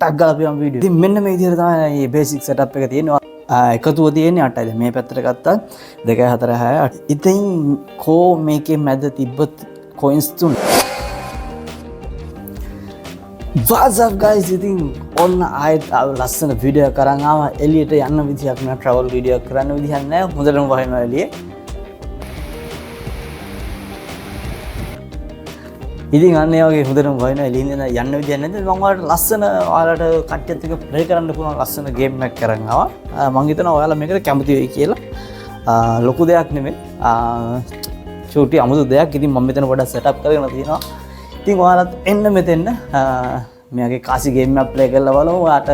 ටක් ගාලා අපි යමු වීඩියෝ. ඉතින් මෙන්න මේ විදිහට තමයි මේ බේසික් සෙටප් එක තියෙන්නේ. එකතුව තියෙන්නේ 8යි. මේ පැත්තට ගත්තා 2 4 6 8. ඉතින් කෝ මේකේ මැද තිබ්බ කොයින්ස් තුන. What's up guys? ඉතින් ඔන්න ආයෙත් ලස්සන වීඩියෝ එකක් අරන් ආවා. එළියට යන්න විදියක් නෑ, travel වීඩියෝ කරන්න විදියක් නෑ. හොඳටම වහිනවා එළියේ. ඉතින් අන්න ඒ වගේ හොඳටම වහිනවා එළියෙන් යන්න විදියක් නැද්ද? මම ඔයාලට ලස්සන ඔයාලට කට්ටියත් එක්ක ප්ලේ කරන්න පුළුවන් ලස්සන ගේම් එකක් කරන් ආවා. මම හිතනවා ඔයාලා මේකට කැමති වෙයි කියලා. ලොකු දෙයක් නෙමෙයි. චූටි අමුතු දෙයක්. ඉතින් මම මෙතන පොඩ්ඩක් සෙටප් කරගෙන තියෙනවා. ඉතින් ඔයාලත් එන්න මෙතෙන්න මෙයාගේ කාසි ගේම් එකක් ප්ලේ කරලා බලමු. ඔයාට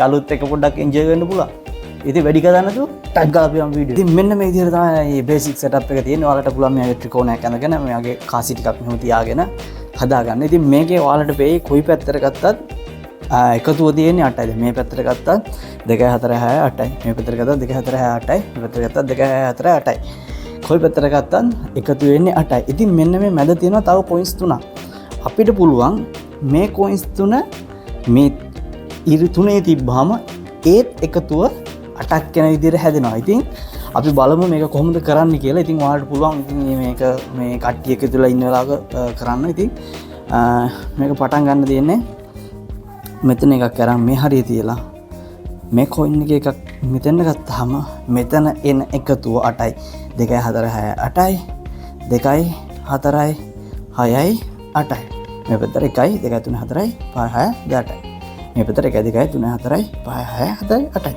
යාළුවොත් එක්ක පොඩ්ඩක් එන්ජොයි කරන්න පුළුවන්. ඉතින් වැඩි කතා නැතුව ටක් ගාලා අපි යමු වීඩියෝ. ඉතින් මෙන්න මේ විදිහට තමයි මේ බේසික් සෙටප් එක තියෙන්නේ. ඔයාලට පුළුවන් මෙයාගේ ත්‍රිකෝණයක් අඳගෙන මෙයාගේ කාසි ටිකක් මෙහෙම තියාගෙන හදාගන්න. ඉතින් මේකේ ඔයාලට වෙයි කොයි පැත්තට ගත්තත් එකතුව තියෙන්නේ 8යි. මේ පැත්තට ගත්තත් 2 4 6 8යි. මේ පැත්තට ගත්තත් 2 4 6 8යි. මේ පැත්තට ගත්තත් 2 4 8යි. කොයි පැත්තට ගත්තත් එකතු වෙන්නේ 8යි. ඉතින් මෙන්න මේ මැද තියෙනවා තව කොයින්ස් 3ක්. අපිට පුළුවන් මේ කොයින්ස් 3 මේ ඉරි තුනේ තිබ්බාම ඒත් එකතුව 8ක් යන විදිහට හැදෙනවා. ඉතින් අපි බලමු මේක කොහොමද කරන්න කියලා. ඉතින් ඔයාලට පුළුවන් ඉතින් මේක මේ කට්ටිය එකතුලා ඉන්න වෙලාවක කරන්න. ඉතින් මේක පටන් ගන්න තියෙන්නේ මෙතන එකක් අරන් මේ හරිය තියලා මේ කොයින් එකක් මෙතන ගත්තාම මෙතන එන එකතුව 8යි. 2 4 6 8යි. 2 4 6යි 8යි. මේ පැත්තට 1 2 3 4යි 5 6 8යි. මේ පැත්තට 1 2 3 4යි 5 6 7යි 8යි.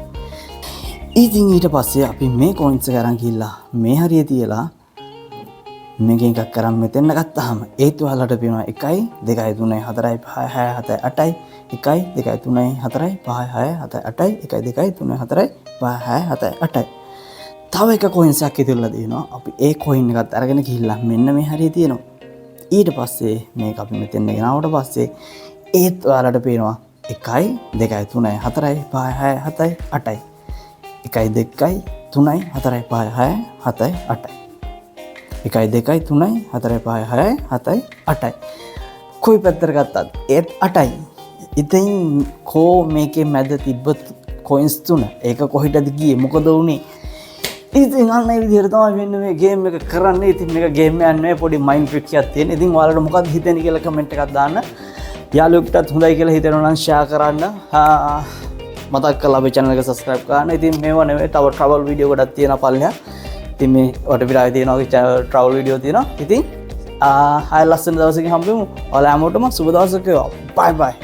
ඉතින් ඊට පස්සේ අපි මේ කොයින්ස් එක අරන් ගිහිල්ලා මේ හරිය තියලා මේකෙන් එකක් කරන් මෙතන ගත්තාම ඒත් ඔයාලට පේනවා 1 2 3 4යි 5 6 7යි 8යි 1 2 3 4යි 5 6 7යි 8යි 1 2 3 4යි 5 6 7යි 8යි. තව එක කොයින්ස් එකක් ඉතුරුලා තියෙනවා. අපි ඒ කොයින් එකත් අරගෙන ගිහිල්ලා මෙන්න මේ හරිය තියෙනවා. ඊට පස්සේ මේක අපි මෙතෙන් ගෙනාවට පස්සේ ඒත් ඔයාලට පේනවා 1 2 3 4යි 5 6 7යි 8යි 1 2 3 4යි 5 6 7යි 8යි 1 2 3 4යි 5 6 7යි 8යි. කොයි පැත්තට ගත්තත් ඒත් 8යි. ඉතින් කෝ මේකේ මැද තිබ්බ කොයින්ස් 3 ඒක කොහෙටද ගියේ මොකද වුනේ? ඉතින් අන්න ඒ විදිහට තමයි මෙන්න මේ ගේම් එක කරන්නේ. ඉතින් මේක ගේම් එකක් නෙවෙයි පොඩි මයින්ඩ් ට්‍රික් එකක් තියෙන. ඉතින් ඔයාලට මොකක්ද හිතෙන්නේ කියලා කමෙන්ට් එකක් දාන්න. යාළුවෙක්ටත් හොඳයි කියලා හිතෙනවා නම් ෂෙයා කරන්න. මතක් කරලා අපේ channel එක subscribe කරන්න. ඉතින් මේව නෙවෙයි තව travel video ගොඩක් තියෙනවා පල්ලෙහා. ඉතින් මේ වටපිටාවේ තියෙනවා travel video තියෙනවා. ඉතින් ආයෙ ලස්සන දවසකින් හම්බෙමු. ඔයාලා හැමෝටම සුබ දවසක් වේවා. bye bye.